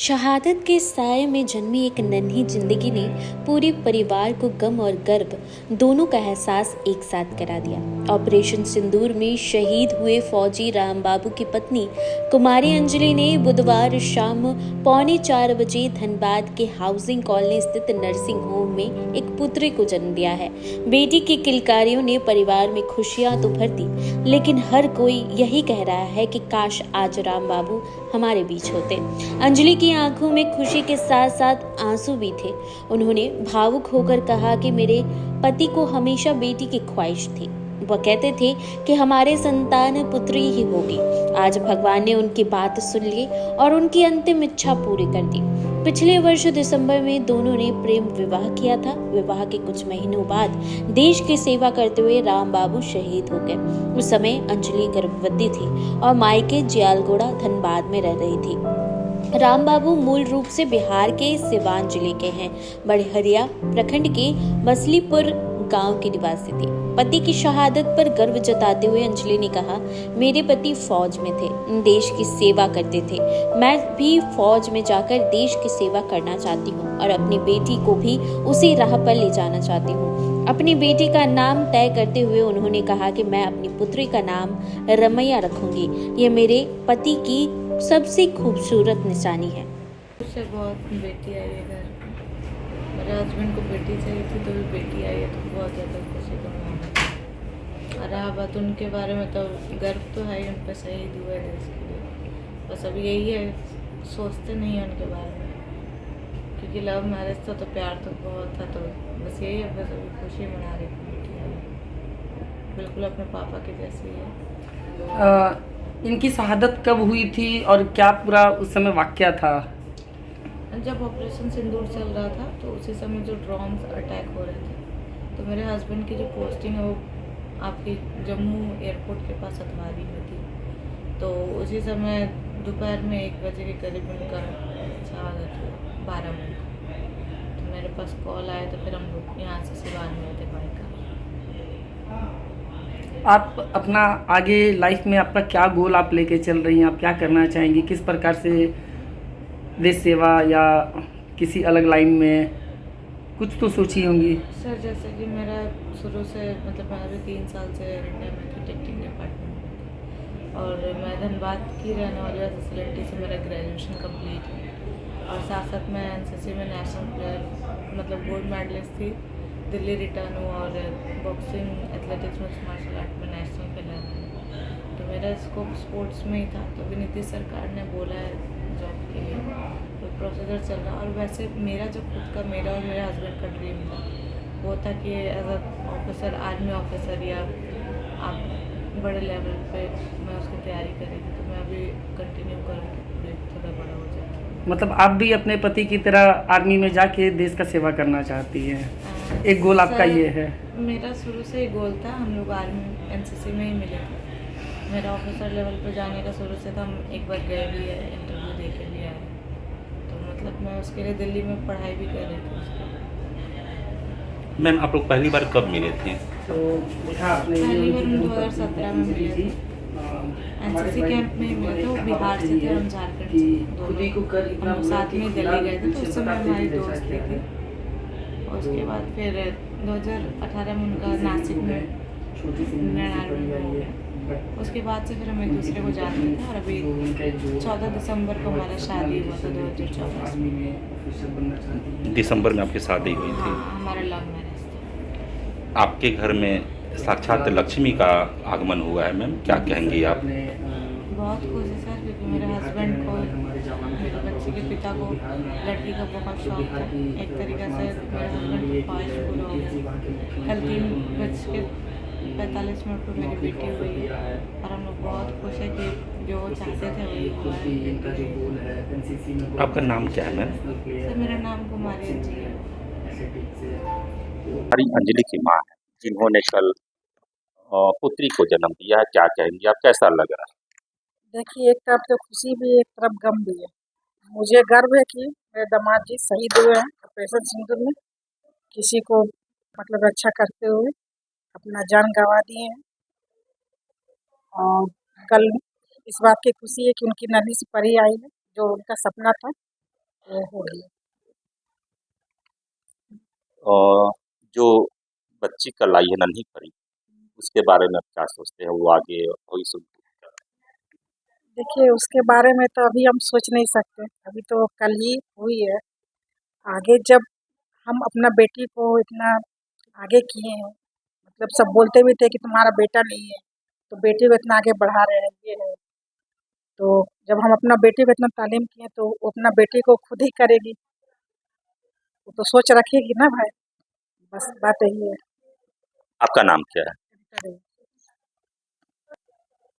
शहादत के साए में जन्मी एक नन्ही जिंदगी ने पूरे परिवार को गम और गर्व दोनों का एहसास एक साथ करा दिया। ऑपरेशन सिंदूर में शहीद हुए फौजी रामबाबू की पत्नी कुमारी अंजलि ने बुधवार शाम 3:45 धनबाद के हाउसिंग कॉलोनी स्थित नर्सिंग होम में एक पुत्री को जन्म दिया है। बेटी की किलकारियों ने परिवार में खुशियां तो भर दी, लेकिन हर कोई यही कह रहा है कि काश आज रामबाबू हमारे बीच होते। अंजलि की आंखों में खुशी के साथ साथ आंसू भी थे। उन्होंने भावुक होकर कहा कि मेरे पति को हमेशा बेटी की ख्वाहिश थी। वह कहते थे कि हमारे संतान पुत्री ही होगी। आज भगवान ने उनकी बात सुन ली और उनकी अंतिम इच्छा पूरी कर दी। पिछले वर्ष दिसंबर में दोनों ने प्रेम विवाह किया था। विवाह के कुछ महीनों बाद देश की सेवा करते हुए रामबाबू शहीद हो गए। उस समय अंजलि गर्भवती थी और मायके जियालगोड़ा धनबाद में रह रही थी। रामबाबू मूल रूप से बिहार के सिवान जिले के हैं। बड़हरिया प्रखंड के मसलीपुर गांव के निवासी थे। पति की शहादत पर गर्व जताते हुए अंजलि ने कहा, मेरे पति फौज में थे, देश की सेवा करते थे। मैं भी फौज में जाकर देश की सेवा करना चाहती हूँ और अपनी बेटी को भी उसी राह पर ले जाना चाहती हूँ। अपनी बेटी का नाम तय करते हुए उन्होंने कहा कि मैं अपनी पुत्री का नाम रमैया रखूंगी। ये मेरे पति की सबसे खूबसूरत निशानी है। उससे बहुत बेटी आई है घर। मेरे हस्बैंड को बेटी चाहिए थी तो भी बेटी आई है, तो बहुत ज़्यादा खुशी का मामला है। और रहा बात उनके बारे में, तो गर्व तो है ही, उन पर शहीद हुए देश के लिए। बस अब यही है, सोचते नहीं हैं उनके बारे में, क्योंकि लव मैरिज था तो प्यार तो बहुत था। तो बस यही है, बस अभी खुशी मना रही थी बेटी आई, बिल्कुल अपने पापा के जैसी है। इनकी शहादत कब हुई थी और क्या पूरा उस समय वाकया था? जब ऑपरेशन सिंदूर चल रहा था तो उसी समय जो ड्रोन्स अटैक हो रहे थे, तो मेरे हस्बैंड की जो पोस्टिंग है वो आपकी जम्मू एयरपोर्ट के पास अतवारी में थी। तो उसी समय दोपहर में 1 बजे के करीब उनका शहादत हुआ, 12 मई को। तो मेरे पास कॉल आया, तो फिर हम लोग यहाँ से सिवान में थे बाइक का। आप अपना आगे लाइफ में आपका क्या गोल आप लेके चल रही हैं? आप क्या करना चाहेंगी? किस प्रकार से देश सेवा या किसी अलग लाइन में कुछ तो सोची होंगी? सर, जैसे कि मेरा शुरू से मतलब मैं अभी 3 साल से एयर इंडिया में टिकटिंग डिपार्टमेंट में थी, और मैं धनबाद की रहने वाली फैसिलिटी से मेरा ग्रेजुएशन कंप्लीट है। और साथ साथ मैं एनसीसी में नेशनल प्लेयर मतलब गोल्ड मेडलिस्ट थी, दिल्ली रिटर्न हुआ, और बॉक्सिंग एथलेटिक्स में मार्शल आर्ट में नेशनल प्लेयर है। तो मेरा स्कोप स्पोर्ट्स में ही था। तो अभी नीतीश सरकार ने बोला है जॉब के लिए, तो प्रोसीजर चल रहा। और वैसे मेरा जो खुद का, मेरा और मेरे हस्बैंड का ड्रीम था, वो था कि as a officer, army officer या आप बड़े लेवल पे मैं उसकी तैयारी करेगी। तो मैं अभी कंटिन्यू करूँगी, थोड़ा बड़ा हो जाए। मतलब आप भी अपने पति की तरह आर्मी में जाके देश का सेवा करना चाहती हैं? एक गोल आपका ये है? मेरा शुरू से ही गोल था। हम लोग आर्मी एनसीसी में ही मिले थे। मेरा ऑफिसर लेवल पे जाने का शुरू से था। हम एक बार गए भी है, इंटरव्यू दे के भी आए। तो मतलब मैं उसके लिए दिल्ली में पढ़ाई भी कर रही थी उसके। मैम, आप लोग पहली बार कब मिले थे? तो देखा आपने पहली बार हम 2017 में मिले थे। एनसीसी कैंप में ही मिले थे। वो बिहार से थे और हम झारखंड से, दोनों हम लोग साथ में दिल्ली गए थे। तो उस समय हमारी दोस्ती थी। और उसके बाद फिर 2018 में उनका नासिक में इंडियन हो गया। उसके बाद से फिर हम एक दूसरे को जानते थे। और अभी 14 दिसंबर को हमारा शादी हुआ था, 2024 में। दिसंबर में आपकी शादी हुई थी। हाँ, हमारा लव मैरिज था। आपके घर में साक्षात लक्ष्मी का आगमन हुआ है मैम, क्या कहेंगी आप? बहुत खुश है सर, क्योंकि मेरे हस्बैंड को, मेरे बच्चे के पिता को लड़की का बहुत शौक था। एक तरीक़े से मेरे हस्बैंड की ख्वाहिश पूरा हो गया। कल 3:45 पर मेरी बेटी हुई है, और हम लोग बहुत खुश है कि जो चाहते थे वही हुआ है। आपका नाम क्या है मैम? सर, मेरा नाम कुमारी अंजलि है। हमारी अंजलि की माँ है, जिन्होंने कल पुत्री को जन्म दिया है, क्या कहेंगी आप? कैसा लग रहा है? देखिए, एक तरफ तो खुशी भी है, एक तरफ गम भी है। मुझे गर्व है कि मेरे दामाद जी शहीद हुए हैं ऑपरेशन सिंदूर में, किसी को मतलब रक्षा करते हुए अपना जान गंवा दिए हैं। और कल इस बात की खुशी है कि उनकी नन्ही सी परी आई है, जो उनका सपना था वो हो गया। और जो बच्ची कल आई है नन्ही परी, उसके बारे में आप क्या सोचते हैं? वो आगे भविष्य में देखिए उसके बारे में तो अभी हम सोच नहीं सकते, अभी तो कल ही हुई है। आगे जब हम अपना बेटी को इतना आगे किए हैं, मतलब सब बोलते भी थे कि तुम्हारा बेटा नहीं है, तो बेटी को इतना आगे बढ़ा रहे हैं, ये है। तो जब हम अपना बेटी को इतना तालीम किए तो वो अपना बेटी को खुद ही करेगी, वो तो सोच रखेगी ना भाई, बस बात यही है। आपका नाम क्या है? करेगी।